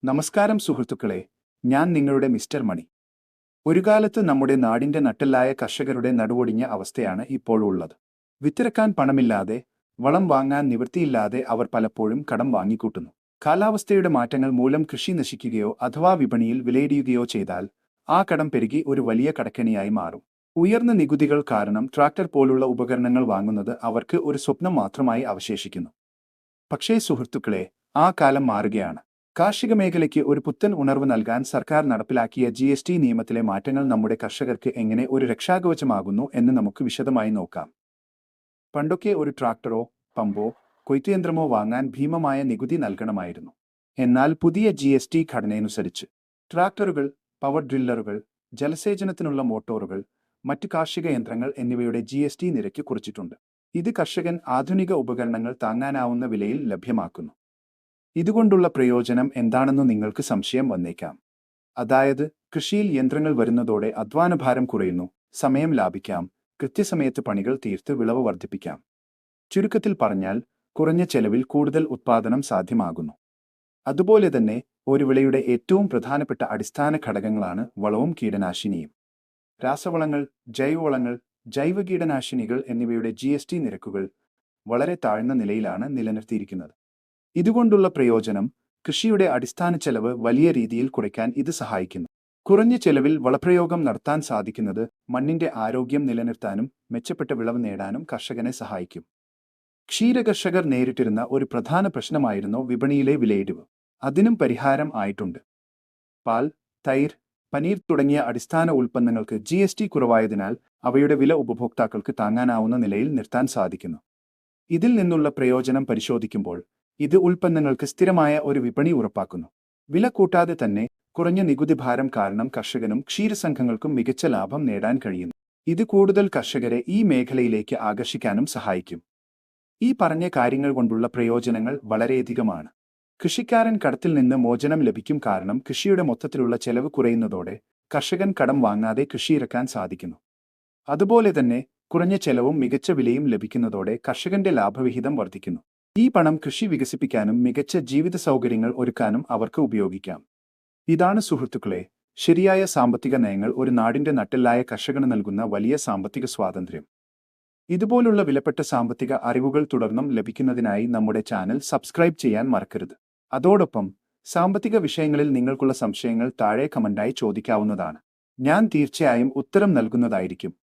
നമസ്കാരം സുഹൃത്തുക്കളെ, ഞാൻ നിങ്ങളുടെ മിസ്റ്റർ മണി. ഒരു കാലത്ത് നമ്മുടെ നാടിന്റെ നട്ടെല്ലായ കർഷകരുടെ നടുവൊടിഞ്ഞ അവസ്ഥയാണ് ഇപ്പോൾ ഉള്ളത്. വിത്തിറക്കാൻ പണമില്ലാതെ, വളം വാങ്ങാൻ നിവൃത്തിയില്ലാതെ അവർ പലപ്പോഴും കടം വാങ്ങിക്കൂട്ടുന്നു. കാലാവസ്ഥയുടെ മാറ്റങ്ങൾ മൂലം കൃഷി നശിക്കുകയോ അഥവാ വിപണിയിൽ വിലയിടിയുകയോ ചെയ്താൽ ആ കടം പെരുകി ഒരു വലിയ കടക്കെണിയായി മാറും. ഉയർന്ന നികുതികൾ കാരണം ട്രാക്ടർ പോലുള്ള ഉപകരണങ്ങൾ വാങ്ങുന്നത് അവർക്ക് ഒരു സ്വപ്നം മാത്രമായി അവശേഷിക്കുന്നു. പക്ഷേ സുഹൃത്തുക്കളെ, ആ കാലം മാറുകയാണ്. കാർഷിക മേഖലയ്ക്ക് ഒരു പുത്തൻ ഉണർവ് നൽകാൻ സർക്കാർ നടപ്പിലാക്കിയ GST നിയമത്തിലെ മാറ്റങ്ങൾ നമ്മുടെ കർഷകർക്ക് എങ്ങനെ ഒരു രക്ഷാകവചമാകുന്നു എന്ന് നമുക്ക് വിശദമായി നോക്കാം. പണ്ടൊക്കെ ഒരു ട്രാക്ടറോ പമ്പോ കൊയ്ത്തുയന്ത്രമോ വാങ്ങാൻ ഭീമമായ നികുതി നൽകണമായിരുന്നു. എന്നാൽ പുതിയ GST ഘടനയനുസരിച്ച് ട്രാക്ടറുകൾ, പവർ ഡ്രില്ലറുകൾ, ജലസേചനത്തിനുള്ള മോട്ടോറുകൾ, മറ്റു കാർഷിക യന്ത്രങ്ങൾ എന്നിവയുടെ GST നിരക്ക് കുറച്ചിട്ടുണ്ട്. ഇത് കർഷകൻ ആധുനിക ഉപകരണങ്ങൾ താങ്ങാനാവുന്ന വിലയിൽ ലഭ്യമാക്കുന്നു. ഇതുകൊണ്ടുള്ള പ്രയോജനം എന്താണെന്നു നിങ്ങൾക്ക് സംശയം വന്നേക്കാം. അതായത്, കൃഷിയിൽ യന്ത്രങ്ങൾ വരുന്നതോടെ അധ്വാനഭാരം കുറയുന്നു, സമയം ലാഭിക്കാം, കൃത്യസമയത്ത് പണികൾ തീർത്ത് വിളവ് വർദ്ധിപ്പിക്കാം. ചുരുക്കത്തിൽ പറഞ്ഞാൽ, കുറഞ്ഞ ചെലവിൽ കൂടുതൽ ഉത്പാദനം സാധ്യമാകുന്നു. അതുപോലെ തന്നെ ഒരു വിളയുടെ ഏറ്റവും പ്രധാനപ്പെട്ട അടിസ്ഥാന ഘടകങ്ങളാണ് വളവും കീടനാശിനിയും. രാസവളങ്ങൾ, ജൈവവളങ്ങൾ, ജൈവ കീടനാശിനികൾ എന്നിവയുടെ GST നിരക്കുകൾ വളരെ താഴ്ന്ന നിലയിലാണ് നിലനിർത്തിയിരിക്കുന്നത്. ഇതുകൊണ്ടുള്ള പ്രയോജനം, കൃഷിയുടെ അടിസ്ഥാന ചെലവ് വലിയ രീതിയിൽ കുറയ്ക്കാൻ ഇത് സഹായിക്കുന്നു. കുറഞ്ഞ ചെലവിൽ വളപ്രയോഗം നടത്താൻ സാധിക്കുന്നത് മണ്ണിന്റെ ആരോഗ്യം നിലനിർത്താനും മെച്ചപ്പെട്ട വിളവ് നേടാനും കർഷകനെ സഹായിക്കും. ക്ഷീരകർഷകർ നേരിട്ടിരുന്ന ഒരു പ്രധാന പ്രശ്നമായിരുന്നു വിപണിയിലെ വിലയിടിവ്. അതിനും പരിഹാരം ആയിട്ടുണ്ട്. പാൽ, തൈര്, പനീർ തുടങ്ങിയ അടിസ്ഥാന ഉൽപ്പന്നങ്ങൾക്ക് GST കുറവായതിനാൽ അവയുടെ വില ഉപഭോക്താക്കൾക്ക് താങ്ങാനാവുന്ന നിലയിൽ നിർത്താൻ സാധിക്കുന്നു. ഇതിൽ നിന്നുള്ള പ്രയോജനം പരിശോധിക്കുമ്പോൾ ഇത് ഉൽപ്പന്നങ്ങൾക്ക് സ്ഥിരമായ ഒരു വിപണി ഉറപ്പാക്കുന്നു. വില കൂട്ടാതെ തന്നെ കുറഞ്ഞ നികുതി ഭാരം കാരണം കർഷകനും ക്ഷീരസംഘങ്ങൾക്കും മികച്ച ലാഭം നേടാൻ കഴിയുന്നു. ഇത് കൂടുതൽ കർഷകരെ ഈ മേഖലയിലേക്ക് ആകർഷിക്കാനും സഹായിക്കും. ഈ പറഞ്ഞ കാര്യങ്ങൾ കൊണ്ടുള്ള പ്രയോജനങ്ങൾ വളരെയധികമാണ്. കൃഷിക്കാരൻ കടത്തിൽ നിന്ന് മോചനം ലഭിക്കും, കാരണം കൃഷിയുടെ മൊത്തത്തിലുള്ള ചെലവ് കുറയുന്നതോടെ കർഷകൻ കടം വാങ്ങാതെ കൃഷി ഇറക്കാൻ സാധിക്കുന്നു. അതുപോലെ തന്നെ കുറഞ്ഞ ചെലവും മികച്ച വിലയും ലഭിക്കുന്നതോടെ കർഷകന്റെ ലാഭവിഹിതം വർദ്ധിക്കുന്നു. ഈ പണം കൃഷി വികസിപ്പിക്കാനും മികച്ച ജീവിത സൗകര്യങ്ങൾ ഒരുക്കാനും അവർക്ക് ഉപയോഗിക്കാം. ഇതാണ് സുഹൃത്തുക്കളെ, ശരിയായ സാമ്പത്തിക നയങ്ങൾ ഒരു നാടിന്റെ നട്ടെല്ലായ കർഷകന് നൽകുന്ന വലിയ സാമ്പത്തിക സ്വാതന്ത്ര്യം. ഇതുപോലുള്ള വിലപ്പെട്ട സാമ്പത്തിക അറിവുകൾ തുടർന്നും ലഭിക്കുന്നതിനായി നമ്മുടെ ചാനൽ സബ്സ്ക്രൈബ് ചെയ്യാൻ മറക്കരുത്. അതോടൊപ്പം സാമ്പത്തിക വിഷയങ്ങളിൽ നിങ്ങൾക്കുള്ള സംശയങ്ങൾ താഴെ കമന്റായി ചോദിക്കാവുന്നതാണ്. ഞാൻ തീർച്ചയായും ഉത്തരം നൽകുന്നതായിരിക്കും.